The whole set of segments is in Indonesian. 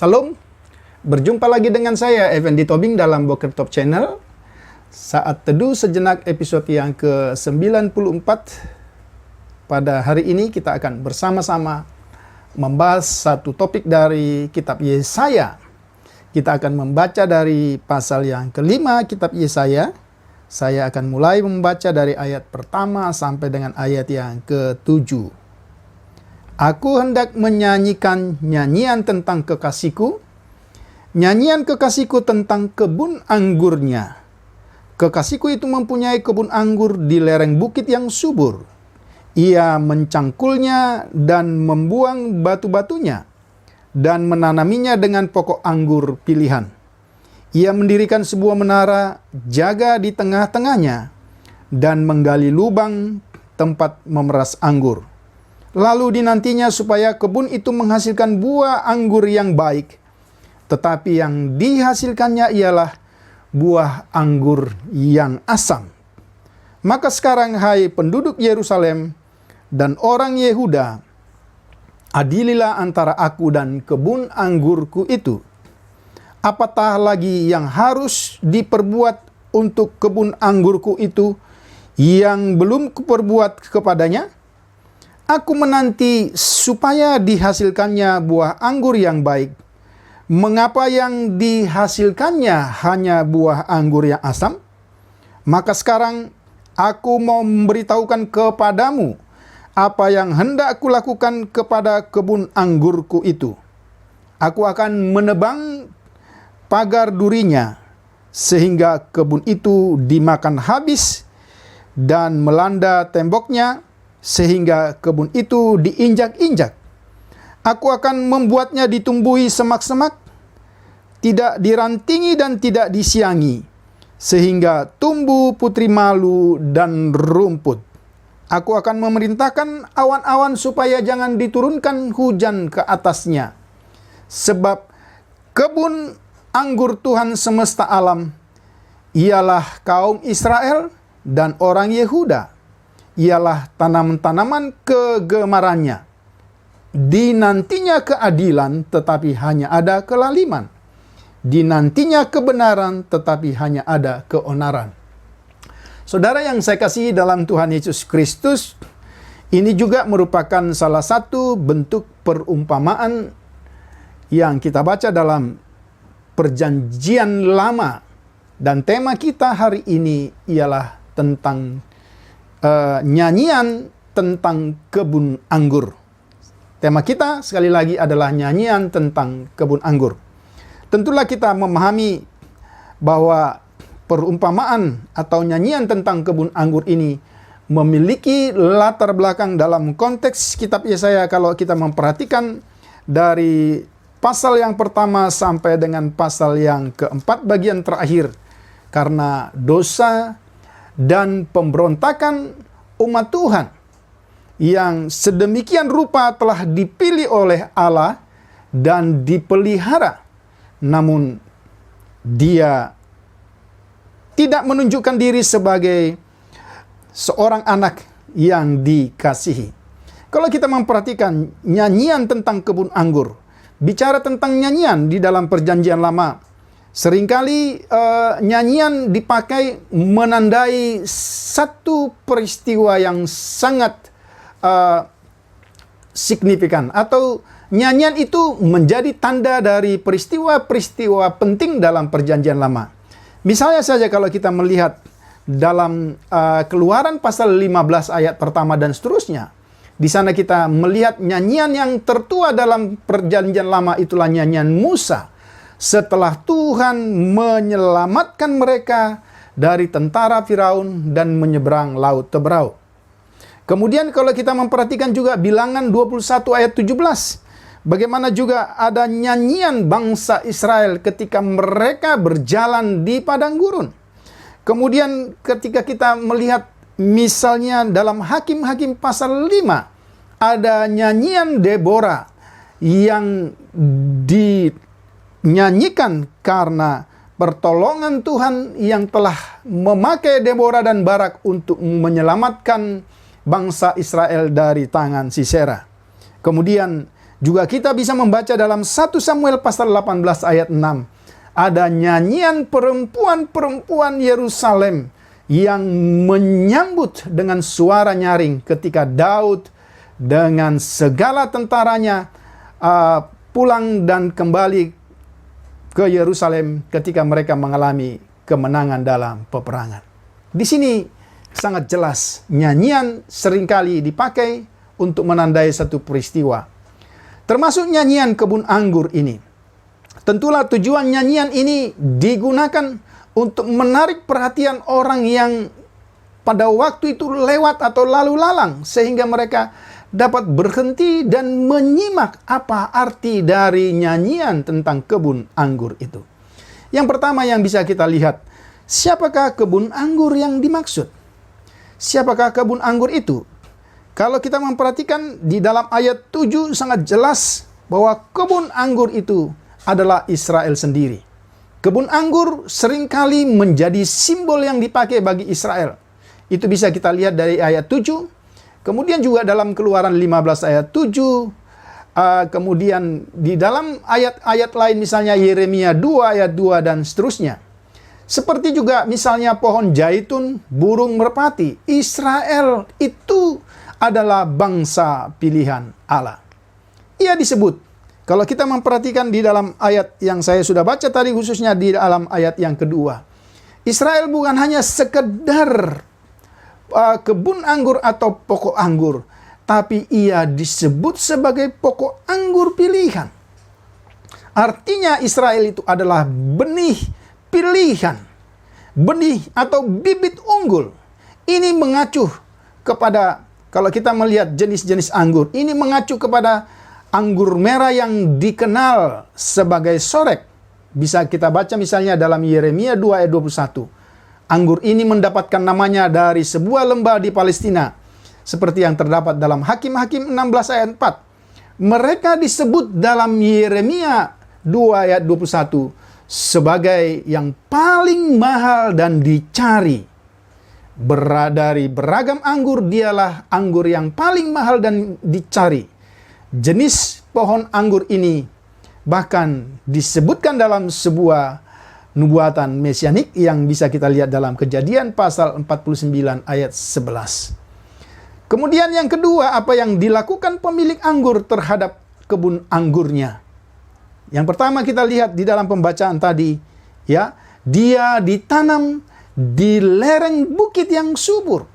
Salam, berjumpa lagi dengan saya Effendi Tobing dalam Boker Top Channel. Saat teduh sejenak episode yang ke-94. Pada hari ini kita akan bersama-sama membahas satu topik dari kitab Yesaya. Kita akan membaca dari pasal yang kelima kitab Yesaya. Saya akan mulai membaca dari ayat pertama sampai dengan ayat yang ke-7. Aku hendak menyanyikan nyanyian tentang kekasihku, nyanyian kekasihku tentang kebun anggurnya. Kekasihku itu mempunyai kebun anggur di lereng bukit yang subur. Ia mencangkulnya dan membuang batu-batunya, dan menanaminya dengan pokok anggur pilihan. Ia mendirikan sebuah menara jaga di tengah-tengahnya, dan menggali lubang tempat memeras anggur. Lalu dinantinya supaya kebun itu menghasilkan buah anggur yang baik. Tetapi yang dihasilkannya ialah buah anggur yang asam. Maka sekarang hai penduduk Yerusalem dan orang Yehuda, adililah antara aku dan kebun anggurku itu. Apatah lagi yang harus diperbuat untuk kebun anggurku itu yang belum kuperbuat kepadanya? Aku menanti supaya dihasilkannya buah anggur yang baik. Mengapa yang dihasilkannya hanya buah anggur yang asam? Maka sekarang aku mau memberitahukan kepadamu apa yang hendak kulakukan kepada kebun anggurku itu. Aku akan menebang pagar durinya, sehingga kebun itu dimakan habis, dan melanda temboknya, sehingga kebun itu diinjak-injak. Aku akan membuatnya ditumbuhi semak-semak, tidak dirantingi dan tidak disiangi, sehingga tumbuh putri malu dan rumput. Aku akan memerintahkan awan-awan supaya jangan diturunkan hujan ke atasnya. Sebab kebun anggur Tuhan semesta alam ialah kaum Israel dan orang Yehuda. Ialah tanaman-tanaman kegemarannya. Dinantinya keadilan, tetapi hanya ada kelaliman. Dinantinya kebenaran, tetapi hanya ada keonaran. Saudara yang saya kasihi dalam Tuhan Yesus Kristus, ini juga merupakan salah satu bentuk perumpamaan yang kita baca dalam Perjanjian Lama. Dan tema kita hari ini ialah tentang nyanyian tentang kebun anggur. Tema kita sekali lagi adalah nyanyian tentang kebun anggur. Tentulah kita memahami bahwa perumpamaan atau nyanyian tentang kebun anggur ini memiliki latar belakang dalam konteks kitab Yesaya. Kalau kita memperhatikan dari pasal yang pertama sampai dengan pasal yang keempat bagian terakhir, karena dosa dan pemberontakan umat Tuhan yang sedemikian rupa telah dipilih oleh Allah dan dipelihara, namun dia tidak menunjukkan diri sebagai seorang anak yang dikasihi. Kalau kita memperhatikan nyanyian tentang kebun anggur, bicara tentang nyanyian di dalam Perjanjian Lama, seringkali nyanyian dipakai menandai satu peristiwa yang sangat signifikan, atau nyanyian itu menjadi tanda dari peristiwa-peristiwa penting dalam Perjanjian Lama. Misalnya saja kalau kita melihat dalam Keluaran pasal 15 ayat pertama dan seterusnya. Di sana kita melihat nyanyian yang tertua dalam perjanjian lama, itulah nyanyian Musa. Setelah Tuhan menyelamatkan mereka dari tentara Firaun dan menyeberang laut Teberau. Kemudian kalau kita memperhatikan juga Bilangan 21 ayat 17. Bagaimana juga ada nyanyian bangsa Israel ketika mereka berjalan di padang gurun. Kemudian ketika kita melihat misalnya dalam Hakim-Hakim pasal 5, ada nyanyian Deborah yang dinyanyikan karena pertolongan Tuhan yang telah memakai Deborah dan Barak untuk menyelamatkan bangsa Israel dari tangan Sisera. Kemudian juga kita bisa membaca dalam 1 Samuel pasal 18 ayat 6. Ada nyanyian perempuan-perempuan Yerusalem yang menyambut dengan suara nyaring ketika Daud dengan segala tentaranya pulang dan kembali ke Yerusalem ketika mereka mengalami kemenangan dalam peperangan. Di sini sangat jelas nyanyian seringkali dipakai untuk menandai satu peristiwa. Termasuk nyanyian kebun anggur ini. Tentulah tujuan nyanyian ini digunakan untuk menarik perhatian orang yang pada waktu itu lewat atau lalu lalang, sehingga mereka dapat berhenti dan menyimak apa arti dari nyanyian tentang kebun anggur itu. Yang pertama yang bisa kita lihat, siapakah kebun anggur yang dimaksud? Siapakah kebun anggur itu? Kalau kita memperhatikan di dalam ayat 7 sangat jelas bahwa kebun anggur itu adalah Israel sendiri. Kebun anggur seringkali menjadi simbol yang dipakai bagi Israel. Itu bisa kita lihat dari ayat 7. Kemudian juga dalam Keluaran 15 ayat 7. Kemudian di dalam ayat-ayat lain misalnya Yeremia 2 ayat 2 dan seterusnya. Seperti juga misalnya pohon zaitun, burung merpati. Israel itu adalah bangsa pilihan Allah. Ia disebut, kalau kita memperhatikan di dalam ayat yang saya sudah baca tadi, khususnya di dalam ayat yang kedua. Israel bukan hanya sekedar kebun anggur atau pokok anggur, tapi ia disebut sebagai pokok anggur pilihan. Artinya Israel itu adalah benih pilihan. Benih atau bibit unggul. Ini mengacu kepada, kalau kita melihat jenis-jenis anggur, ini mengacu kepada anggur merah yang dikenal sebagai sorek. Bisa kita baca misalnya dalam Yeremia 2 ayat 21. Anggur ini mendapatkan namanya dari sebuah lembah di Palestina. Seperti yang terdapat dalam Hakim-Hakim 16 ayat 4. Mereka disebut dalam Yeremia 2 ayat 21 sebagai yang paling mahal dan dicari. Dari beragam anggur, dialah anggur yang paling mahal dan dicari. Jenis pohon anggur ini bahkan disebutkan dalam sebuah nubuatan mesianik yang bisa kita lihat dalam Kejadian pasal 49 ayat 11. Kemudian yang kedua, apa yang dilakukan pemilik anggur terhadap kebun anggurnya. Yang pertama kita lihat di dalam pembacaan tadi, ya, dia ditanam di lereng bukit yang subur.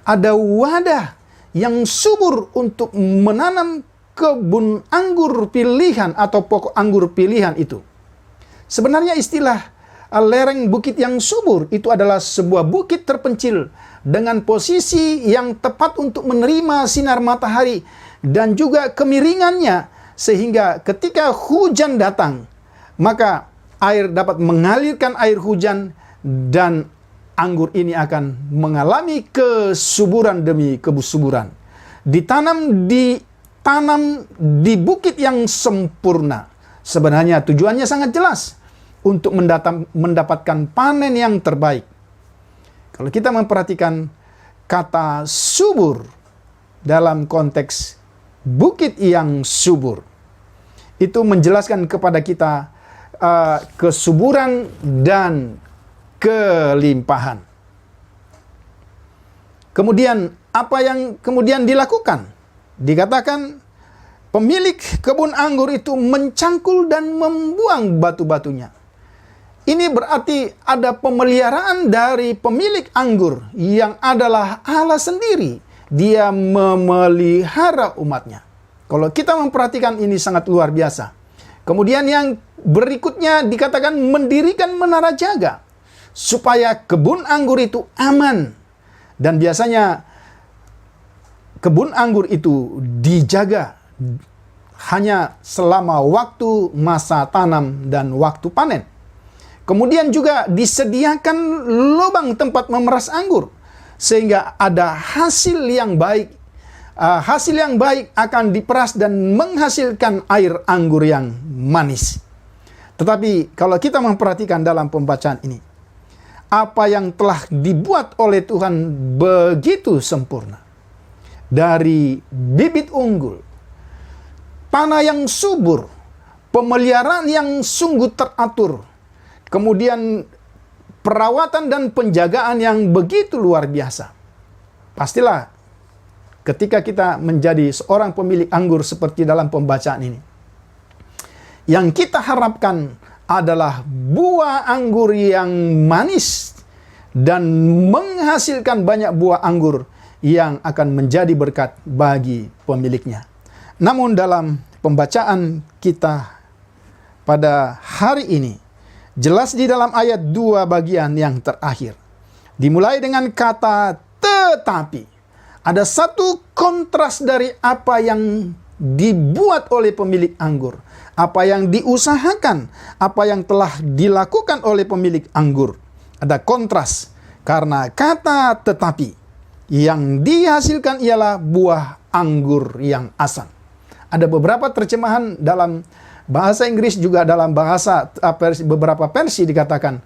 Ada wadah yang subur untuk menanam kebun anggur pilihan atau pokok anggur pilihan itu. Sebenarnya istilah lereng bukit yang subur itu adalah sebuah bukit terpencil dengan posisi yang tepat untuk menerima sinar matahari dan juga kemiringannya, sehingga ketika hujan datang maka air dapat mengalirkan air hujan dan anggur ini akan mengalami kesuburan demi kesuburan. Ditanam di bukit yang sempurna. Sebenarnya tujuannya sangat jelas, untuk mendapatkan panen yang terbaik. Kalau kita memperhatikan kata subur dalam konteks bukit yang subur, itu menjelaskan kepada kita kesuburan dan kelimpahan. Kemudian apa yang kemudian dilakukan? Dikatakan pemilik kebun anggur itu mencangkul dan membuang batu-batunya. Ini berarti ada pemeliharaan dari pemilik anggur yang adalah Allah sendiri. Dia memelihara umatnya. Kalau kita memperhatikan ini sangat luar biasa. Kemudian yang berikutnya dikatakan mendirikan menara jaga supaya kebun anggur itu aman. Dan biasanya kebun anggur itu dijaga hanya selama waktu masa tanam dan waktu panen. Kemudian juga disediakan lubang tempat memeras anggur sehingga ada hasil yang baik. Hasil yang baik akan diperas dan menghasilkan air anggur yang manis. Tetapi kalau kita memperhatikan dalam pembacaan ini, apa yang telah dibuat oleh Tuhan begitu sempurna. Dari bibit unggul, tanah yang subur, pemeliharaan yang sungguh teratur, kemudian perawatan dan penjagaan yang begitu luar biasa. Pastilah ketika kita menjadi seorang pemilik anggur seperti dalam pembacaan ini, yang kita harapkan adalah buah anggur yang manis dan menghasilkan banyak buah anggur yang akan menjadi berkat bagi pemiliknya. Namun dalam pembacaan kita pada hari ini, jelas di dalam ayat 2 bagian yang terakhir, dimulai dengan kata tetapi. Ada satu kontras dari apa yang dibuat oleh pemilik anggur, apa yang diusahakan, apa yang telah dilakukan oleh pemilik anggur. Ada kontras karena kata tetapi yang dihasilkan ialah buah anggur yang asam. Ada beberapa terjemahan dalam bahasa Inggris, juga dalam bahasa beberapa versi dikatakan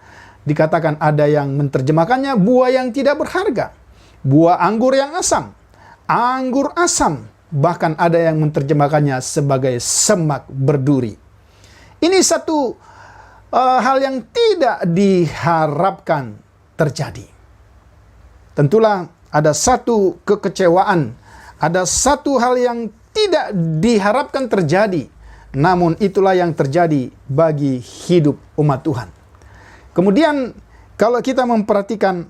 ada yang menerjemahkannya buah yang tidak berharga, buah anggur yang asam, anggur asam, bahkan ada yang menerjemahkannya sebagai semak berduri. Ini satu hal yang tidak diharapkan terjadi. Tentulah ada satu kekecewaan, ada satu hal yang tidak diharapkan terjadi. Namun itulah yang terjadi bagi hidup umat Tuhan. Kemudian kalau kita memperhatikan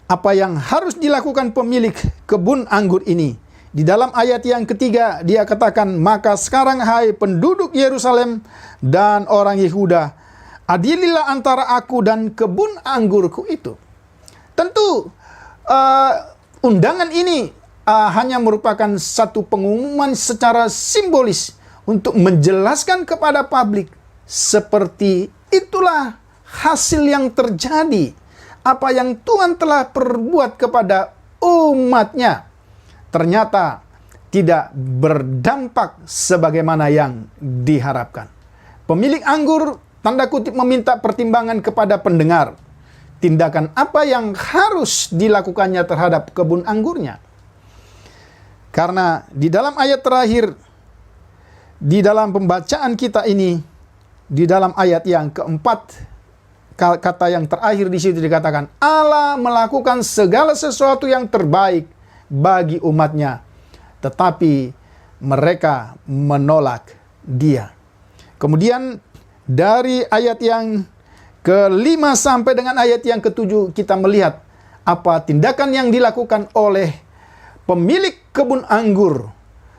apa yang harus dilakukan pemilik kebun anggur ini, di dalam ayat yang ketiga dia katakan, maka sekarang hai penduduk Yerusalem dan orang Yehuda, adililah antara aku dan kebun anggurku itu. Tentu undangan ini hanya merupakan satu pengumuman secara simbolis untuk menjelaskan kepada publik seperti itulah hasil yang terjadi, apa yang Tuhan telah perbuat kepada umatnya ternyata tidak berdampak sebagaimana yang diharapkan. Pemilik anggur tanda kutip meminta pertimbangan kepada pendengar. Tindakan apa yang harus dilakukannya terhadap kebun anggurnya. Karena di dalam ayat terakhir, di dalam pembacaan kita ini, di dalam ayat yang keempat, kata yang terakhir di situ dikatakan, Allah melakukan segala sesuatu yang terbaik bagi umatnya, tetapi mereka menolak Dia. Kemudian dari ayat yang ke-5 sampai dengan ayat yang ke-7 kita melihat apa tindakan yang dilakukan oleh pemilik kebun anggur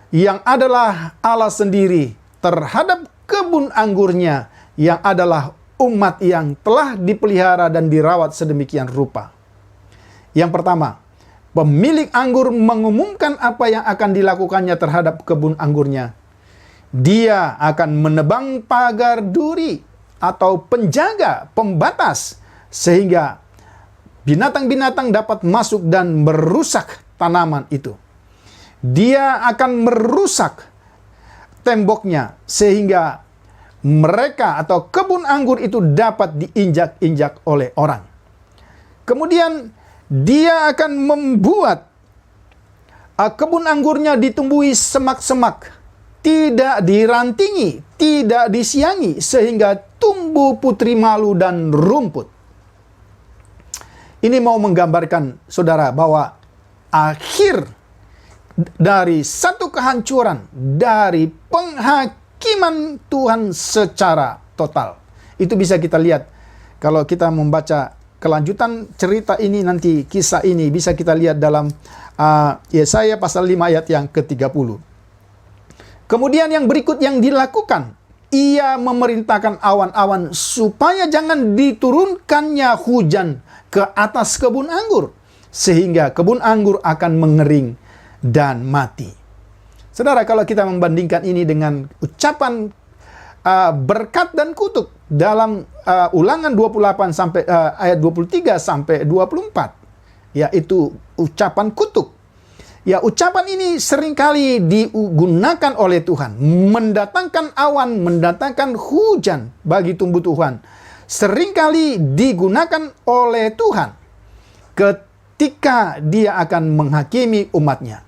yang adalah Allah sendiri terhadap kebun anggurnya yang adalah umat yang telah dipelihara dan dirawat sedemikian rupa. Yang pertama, pemilik anggur mengumumkan apa yang akan dilakukannya terhadap kebun anggurnya. Dia akan menebang pagar duri atau penjaga, pembatas, sehingga binatang-binatang dapat masuk dan merusak tanaman itu. Dia akan merusak temboknya sehingga mereka atau kebun anggur itu dapat diinjak-injak oleh orang. Kemudian dia akan membuat kebun anggurnya ditumbuhi semak-semak, tidak dirantingi, tidak disiangi, sehingga tumbuh putri malu dan rumput. Ini mau menggambarkan, saudara, bahwa akhir dari satu kehancuran, dari penghakiman Tuhan secara total. Itu bisa kita lihat Kalau kita membaca kelanjutan cerita ini nanti, kisah ini bisa kita lihat dalam Yesaya pasal 5 ayat yang ke-30. Kemudian yang berikut yang dilakukan, ia memerintahkan awan-awan supaya jangan diturunkannya hujan ke atas kebun anggur, sehingga kebun anggur akan mengering dan mati. Saudara, kalau kita membandingkan ini dengan ucapan berkat dan kutuk dalam Ulangan 28 sampai ayat 23 sampai 24, yaitu ucapan kutuk. Ya, ucapan ini seringkali digunakan oleh Tuhan, mendatangkan awan, mendatangkan hujan bagi tumbuh-tumbuhan. Seringkali digunakan oleh Tuhan ketika Dia akan menghakimi umatnya,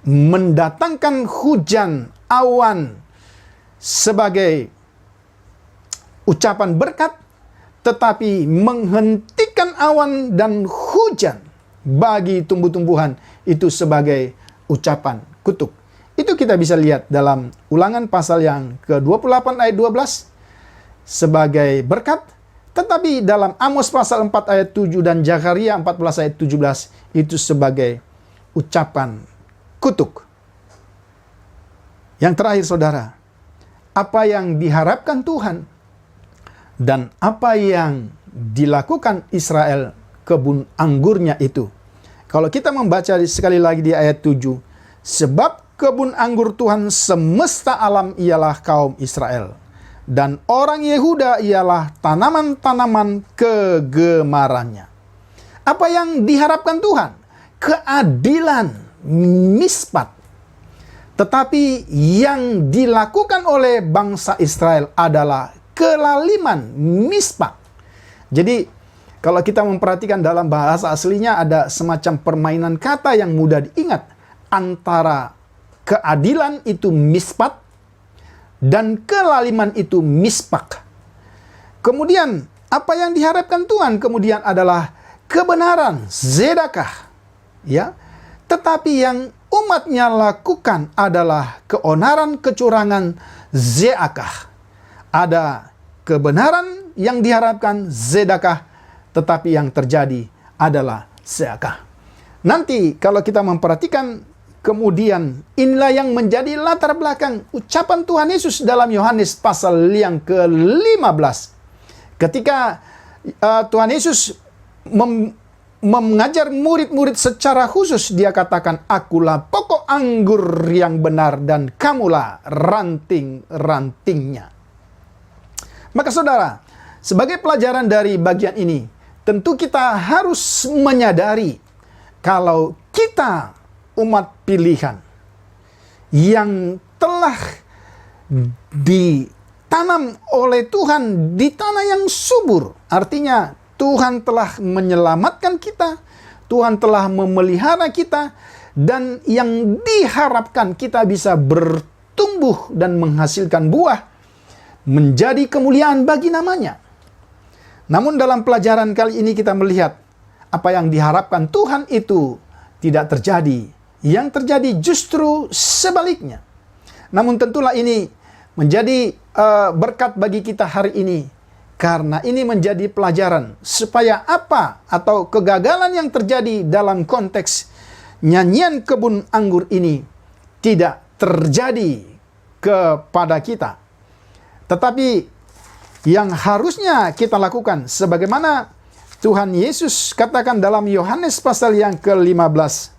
mendatangkan hujan, awan sebagai ucapan berkat, tetapi menghentikan awan dan hujan bagi tumbuh-tumbuhan itu sebagai ucapan kutuk. Itu kita bisa lihat dalam Ulangan pasal yang ke-28 ayat 12 sebagai berkat, tetapi dalam Amos pasal 4 ayat 7 dan Zakaria 14 ayat 17 itu sebagai ucapan kutuk. Yang terakhir saudara, apa yang diharapkan Tuhan dan apa yang dilakukan Israel kebun anggurnya itu. Kalau kita membaca sekali lagi di ayat 7, sebab kebun anggur Tuhan semesta alam ialah kaum Israel, dan orang Yehuda ialah tanaman-tanaman kegemarannya. Apa yang diharapkan Tuhan? Keadilan, mispat. Tetapi yang dilakukan oleh bangsa Israel adalah kelaliman, mispat. Jadi kalau kita memperhatikan dalam bahasa aslinya ada semacam permainan kata yang mudah diingat antara keadilan itu mispat dan kelaliman itu mispak. Kemudian apa yang diharapkan Tuhan kemudian adalah kebenaran, zedakah, ya. Tetapi yang umatnya lakukan adalah keonaran, kecurangan, zeakah. Ada kebenaran yang diharapkan, zedakah, tetapi yang terjadi adalah zeakah. Nanti kalau kita memperhatikan kemudian inilah yang menjadi latar belakang ucapan Tuhan Yesus dalam Yohanes pasal yang ke-15. Ketika Tuhan Yesus mengajar murid-murid secara khusus, dia katakan, akulah pokok anggur yang benar dan kamulah ranting-rantingnya. Maka saudara, sebagai pelajaran dari bagian ini, tentu kita harus menyadari kalau kita umat pilihan yang telah ditanam oleh Tuhan di tanah yang subur. Artinya Tuhan telah menyelamatkan kita, Tuhan telah memelihara kita, dan yang diharapkan kita bisa bertumbuh dan menghasilkan buah menjadi kemuliaan bagi namanya. Namun dalam pelajaran kali ini kita melihat apa yang diharapkan Tuhan itu tidak terjadi. Yang terjadi justru sebaliknya. Namun tentulah ini menjadi berkat bagi kita hari ini. Karena ini menjadi pelajaran supaya apa atau kegagalan yang terjadi dalam konteks nyanyian kebun anggur ini tidak terjadi kepada kita. Tetapi yang harusnya kita lakukan sebagaimana Tuhan Yesus katakan dalam Yohanes pasal yang ke-15.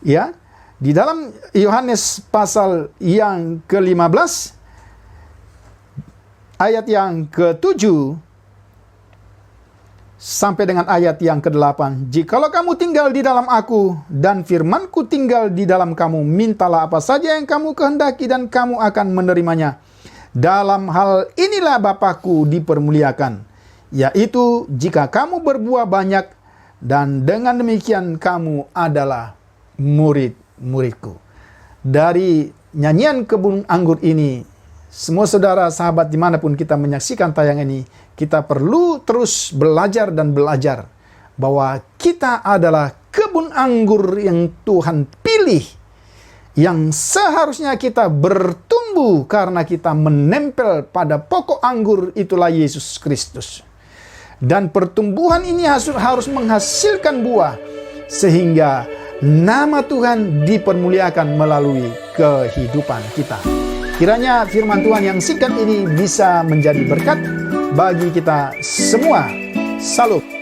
Ya, di dalam Yohanes pasal yang ke-15 ayat yang ke-7 sampai dengan ayat yang ke-8. Jikalau kamu tinggal di dalam aku dan firmanku tinggal di dalam kamu, mintalah apa saja yang kamu kehendaki dan kamu akan menerimanya. Dalam hal inilah Bapa-Ku dipermuliakan, yaitu jika kamu berbuah banyak, dan dengan demikian kamu adalah murid-muridku. Dari nyanyian kebun anggur ini, semua saudara sahabat dimanapun kita menyaksikan tayangan ini, kita perlu terus belajar dan belajar bahwa kita adalah kebun anggur yang Tuhan pilih, yang seharusnya kita bertumbuh karena kita menempel pada pokok anggur, itulah Yesus Kristus. Dan pertumbuhan ini harus menghasilkan buah, sehingga nama Tuhan dipermuliakan melalui kehidupan kita. Kiranya firman Tuhan yang singkat ini bisa menjadi berkat bagi kita semua. Salam.